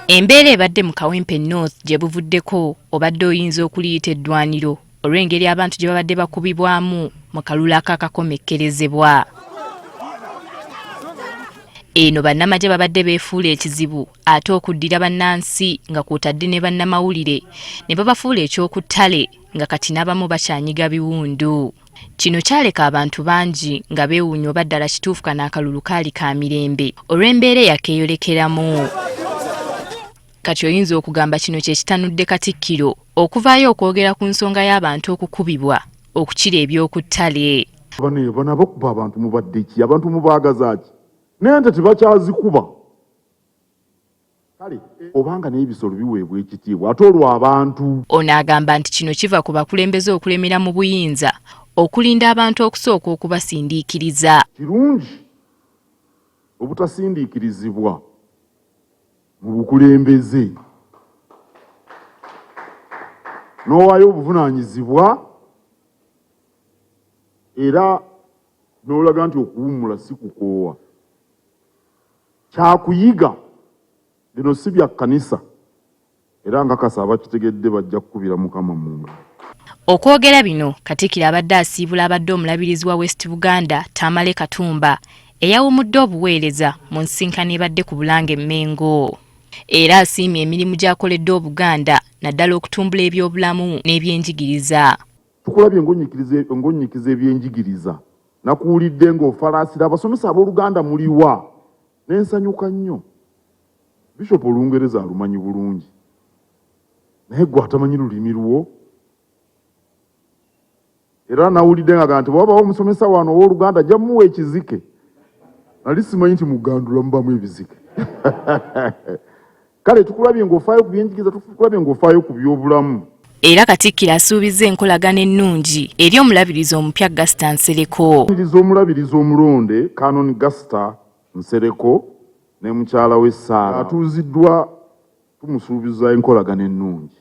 Embeera ebadde mu Kawempe North gye buvuddeko obadde oyinza okuliyita eddwaniro olw'engeri abantu gye babadde bakubibwamu mu kalulu akakakomekkerezebwa. Eno bannamagye babadde beefuula ekizibu ate okuddira bannansi nga kw'otadde ne bannamawulire ne babafuula ekyokuttale nga kati n'abamu bakyanyiga biwundu. Kino kyaleka abantu bangi nga beewuunya oba ddala kituufu kano akalulu kaali ka mirembe olw'embeera eyakeeyolekeramu. Kati oyinza okugamba kino kye kitanudde Katikkiro okuvaayo okwogera ku nsonga y'abantu okukubibwa okukira eby'okuttale. Bano abakuba abantu mubadde ki? Abantu mubaagaza ki? Naye nte tebakyazikuba. Kale obanga n'ebisolo biweebwa ekitiibwa ate olwo abantu. Ono agamba nti kino kiva ku bakulembeze okulemera mu buyinza okulinda abantu okusooka okubasindiikiriza. Kirungi obutasindiikirizibwa mu bukulembeze n'owaayo obuvunaanyizibwa era n'olaga nti okuwummula si kukoowa. Kyakuyiga bino si bya kkanisa era nkakasa abakitegedde bajja kukubira Mukama mu ngalo. Okwogera bino Katikkiro abadde asiibula abadde omulabirizi wa West Buganda Tamale Katumba eyawumudde obuweereza mu nsisinkano ebadde ku Bulange Mmengo. Era asiimye emirimu gy'akoledde Obuganda naddala okutumbula ebyobulamu n'ebyenjigiriza. Tukulabye ng'onnyikiza ebyenjigiriza nakuwulidde ng'ofalaasira abasomesa ab'Oluganda muliwa n'ensanyuka nnyo. Bishop Olungereza alumanyi bulungi naye gwe atamanyi lulimi lwo. Era nawulidde nga nti bwabawo omusomesa wano ow'Oluganda ajja muwa ekizike. Nali simanyi nti mugandula mubamu ebizike. Kale tukulabye ng'ofaayo ku byenjigiriza, tukulabye ng'ofaayo ku byobulamu. Era Katikkiro asuubizza enkolagana ennungi eri omulabirizi omupya Gasita Nsereko. Omulabirizi omulonde Canon Gasita Nsereko ne mukyala we Saara atuuziddwa tumusuubiza enkolagana ennungi.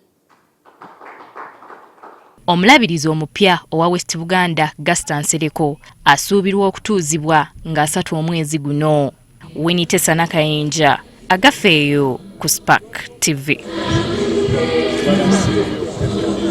Omulabirizi omupya owa West Buganda Gasita Nsereko asuubirwa okutuuzibwa nga 3 omwezi guno. Winnie Nakayinja agafeeyo ku Spark TV.